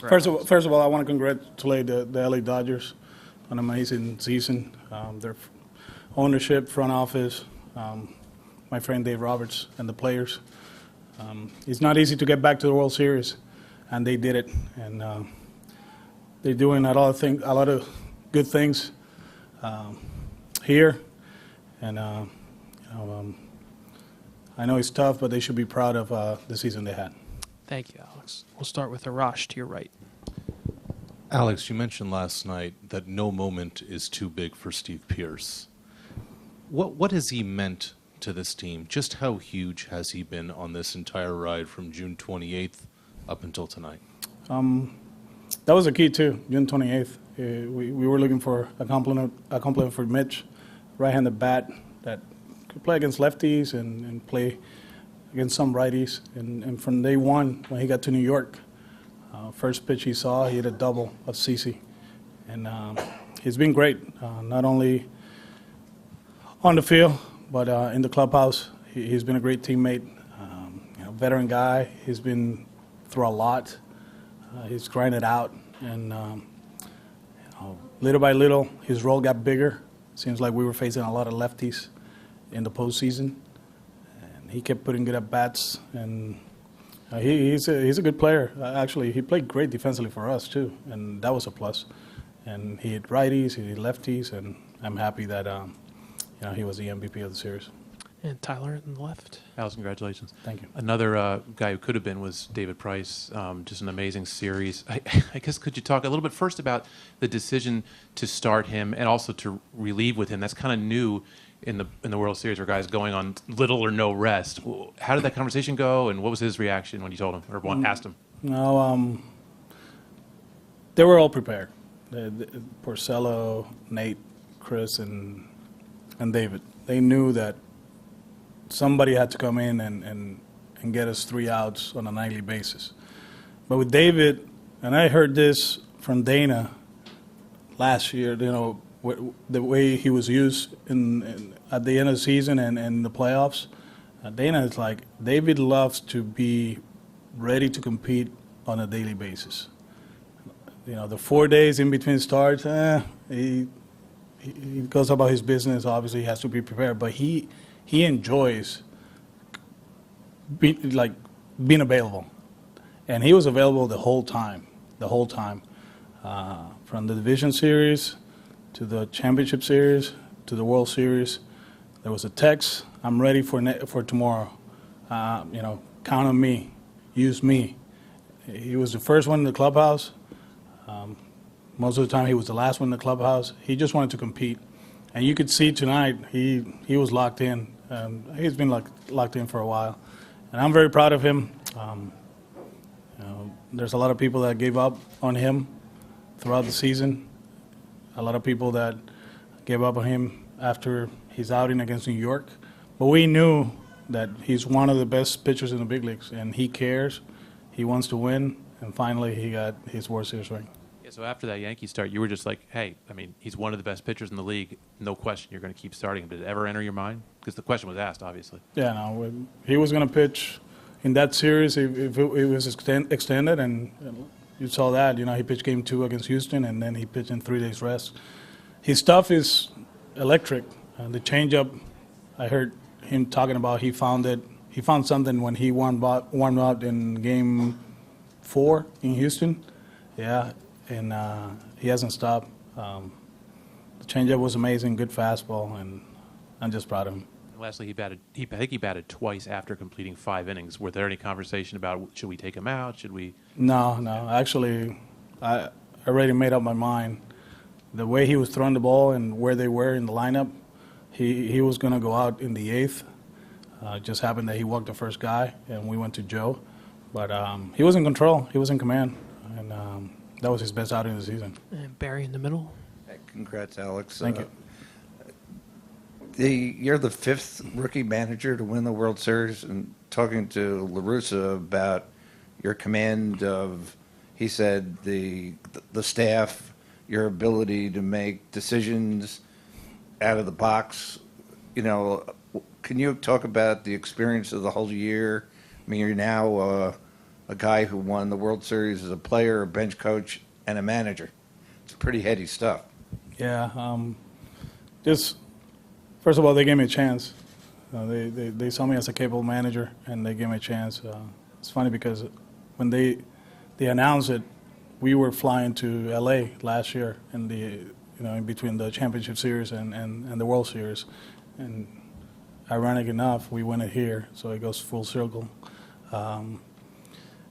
First of all, I want to congratulate the LA Dodgers on an amazing season. Their ownership, front office, my friend Dave Roberts, and the players. It's not easy to get back to the World Series, and they did it. And they're doing a lot of good things here. And I know it's tough, but they should be proud of the season they had. Thank you, Alex. We'll start with Arash to your right. Alex, you mentioned last night that no moment is too big for Steve Pearce. What has he meant to this team? Just how huge has he been on this entire ride from June 28th up until tonight? That was the key too. June 28th, we were looking for a compliment for Mitch, right-handed bat that could play against lefties and play against some righties. And from day one, when he got to New York, first pitch he saw, he hit a double of CC. And he's been great, not only on the field, but in the clubhouse. He's been a great teammate, veteran guy. He's been through a lot. He's grinded out, and little by little, his role got bigger. Seems like we were facing a lot of lefties in the postseason, and he kept putting good at bats. And he's a good player. Actually, he played great defensively for us too, and that was a plus. And he hit righties, he hit lefties, and I'm happy that he was the MVP of the series. And Tyler on the left. Alex, congratulations. Thank you. Another guy who could have been was David Price. Just an amazing series. I guess could you talk a little bit first about the decision to start him and also to relieve with him? That's kind of new in the World Series where guys going on little or no rest. How did that conversation go, and what was his reaction when you told him or asked him? No, they were all prepared. Porcello, Nate, Chris, and David. They knew that somebody had to come in and get us 3 outs on a nightly basis. But with David, and I heard this from Dana last year, the way he was used at the end of the season and the playoffs. Dana is like, David loves to be ready to compete on a daily basis. The 4 days in between starts, he goes about his business. Obviously, he has to be prepared, but he enjoys being available, and he was available the whole time, from the division series to the championship series to the World Series. There was a text: "I'm ready for tomorrow. Count on me. Use me." He was the first one in the clubhouse. Most of the time, he was the last one in the clubhouse. He just wanted to compete. And you could see tonight, he was locked in. He's been locked in for a while. And I'm very proud of him. There's a lot of people that gave up on him throughout the season. A lot of people that gave up on him after his outing against New York. But we knew that he's one of the best pitchers in the big leagues, and he cares. He wants to win, and finally he got his World Series ring. Yeah, so after that Yankee start, you were just like, hey, he's one of the best pitchers in the league. No question you're going to keep starting him. Did it ever enter your mind? Because the question was asked, obviously. Yeah, no, he was going to pitch in that series if it was extended, and you saw that. He pitched Game 2 against Houston, and then he pitched in 3 days rest. His stuff is electric. The changeup, I heard him talking about, he found something when he warmed up in Game 4 in Houston. Yeah. And he hasn't stopped. The changeup was amazing, good fastball, and I'm just proud of him. And lastly, I think he batted twice after completing 5 innings. Were there any conversation about should we take him out? Should we? No. Actually, I already made up my mind. The way he was throwing the ball and where they were in the lineup, he was going to go out in the 8th. It just happened that he walked the first guy, and we went to Joe. But he was in control. He was in command. And that was his best outing of the season. And Barry in the middle. Hey, congrats, Alex. Thank you. You're the 5th rookie manager to win the World Series, and talking to La Russa about your command of, he said, the staff, your ability to make decisions out of the box. Can you talk about the experience of the whole year? You're now a guy who won the World Series as a player, a bench coach, and a manager. It's pretty heady stuff. Yeah, just first of all, they gave me a chance. They saw me as a capable manager, and they gave me a chance. It's funny because when they announced it, we were flying to L.A. last year in between the Championship Series and the World Series, and ironic enough, we win it here, so it goes full circle.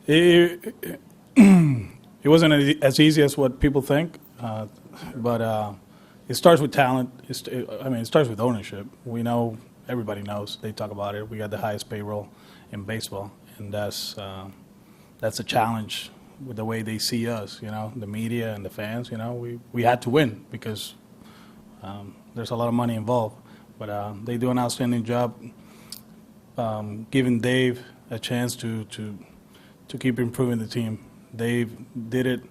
It wasn't as easy as what people think, but it starts with talent. It starts with ownership. We know, everybody knows. They talk about it. We got the highest payroll in baseball, and that's a challenge with the way they see us. The media and the fans. We had to win because there's a lot of money involved. But they do an outstanding job giving Dave a chance to keep improving the team. Dave did it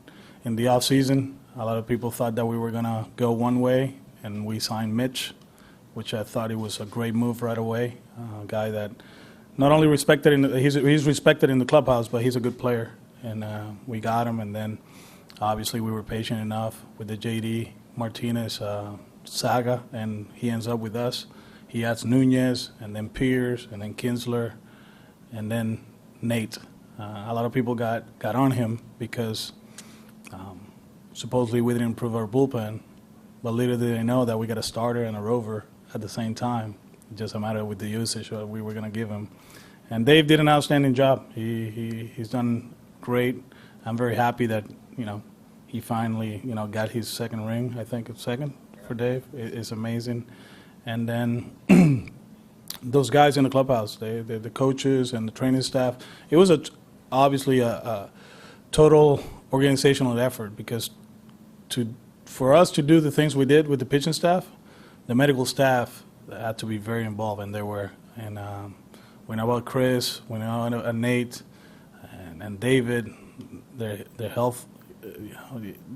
in the offseason. A lot of people thought that we were going to go one way, and we signed Mitch, which I thought it was a great move right away. A guy that not only respected he's respected in the clubhouse, but he's a good player. And we got him, and then obviously we were patient enough with the J.D. Martinez saga, and he ends up with us. He adds Nunez, and then Pearce, and then Kinsler, and then Nate. A lot of people got on him because supposedly we didn't improve our bullpen, but little did they know that we got a starter and a rover at the same time. It just a matter with the usage that we were going to give him. And Dave did an outstanding job. He's done great. I'm very happy that he finally got his second ring. I think it's second for Dave. It's amazing. And then those guys in the clubhouse, the coaches and the training staff. It was obviously a total organizational effort because for us to do the things we did with the pitching staff, the medical staff had to be very involved, and they were. And we know about Chris, we know Nate, and David. Their health,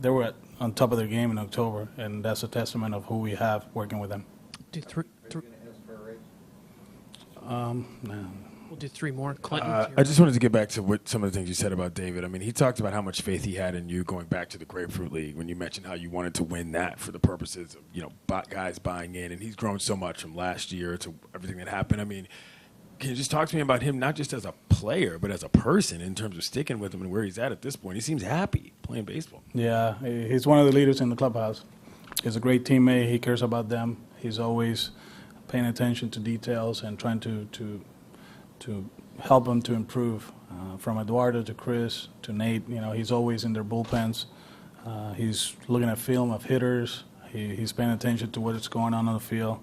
they were on top of their game in October, and that's a testament of who we have working with them. No. We'll do three more. Clinton. I just wanted to get back to some of the things you said about David. I mean, he talked about how much faith he had in you going back to the Grapefruit League when you mentioned how you wanted to win that for the purposes of guys buying in, and he's grown so much from last year to everything that happened. I mean, can you just talk to me about him, not just as a player, but as a person in terms of sticking with him and where he's at this point? He seems happy playing baseball. Yeah, he's one of the leaders in the clubhouse. He's a great teammate. He cares about them. He's always paying attention to details and trying to help them to improve. From Eduardo to Chris to Nate, he's always in their bullpens. He's looking at film of hitters. He's paying attention to what is going on the field.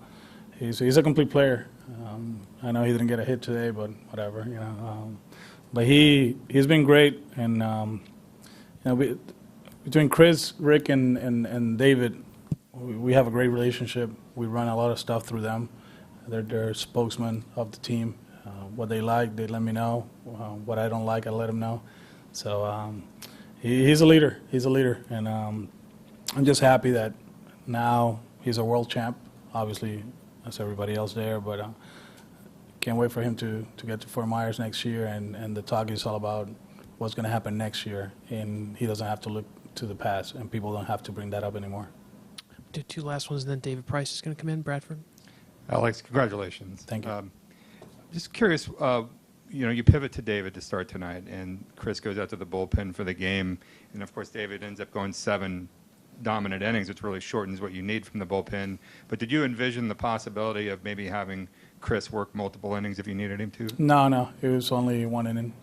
He's a complete player. I know he didn't get a hit today, but whatever, but he's been great, and between Chris, Rick, and David, we have a great relationship. We run a lot of stuff through them. They're spokesmen of the team. What they like, they let me know. What I don't like, I let them know. So he's a leader. He's a leader, and I'm just happy that now he's a world champ. Obviously, that's everybody else there, but can't wait for him to get to Fort Myers next year, and the talk is all about what's going to happen next year, and he doesn't have to look to the past, and people don't have to bring that up anymore. Do two last ones, and then David Price is going to come in. Bradford. Alex, congratulations. Thank you. Just curious, you pivot to David to start tonight, and Chris goes out to the bullpen for the game, and of course David ends up going 7 dominant innings, which really shortens what you need from the bullpen. But did you envision the possibility of maybe having Chris work multiple innings if you needed him to? No, it was only 1 inning.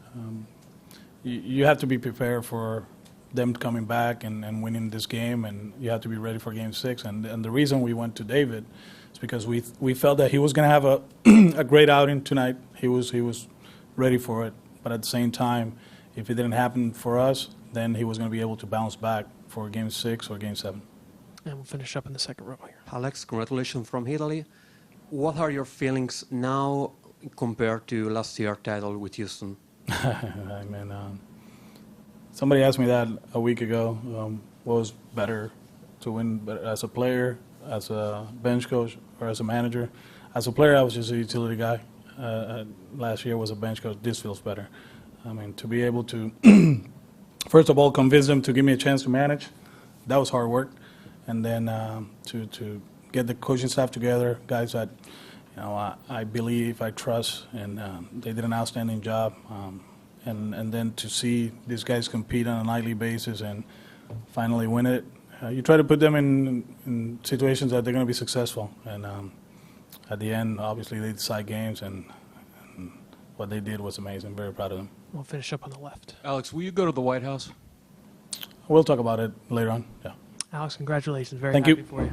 You have to be prepared for them coming back and winning this game, and you have to be ready for Game 6. And the reason we went to David is because we felt that he was going to have a great outing tonight. He was ready for it, but at the same time, if it didn't happen for us, then he was going to be able to bounce back for Game 6 or Game 7. And we'll finish up in the second row here. Alex, congratulations from Italy. What are your feelings now compared to last year's title with Houston? I mean, somebody asked me that a week ago. What was better to win as a player, as a bench coach, or as a manager? As a player, I was just a utility guy. Last year was a bench coach. This feels better. I mean, to be able to, first of all, convince them to give me a chance to manage, that was hard work. And then to get the coaching staff together, guys that, I believe, I trust, and they did an outstanding job. And then to see these guys compete on a nightly basis and finally win it, you try to put them in situations that they're going to be successful. And at the end, obviously, they decide games, and what they did was amazing. Very proud of them. We'll finish up on the left. Alex, will you go to the White House? We'll talk about it later on. Yeah. Alex, congratulations. Very Thank happy you. for you.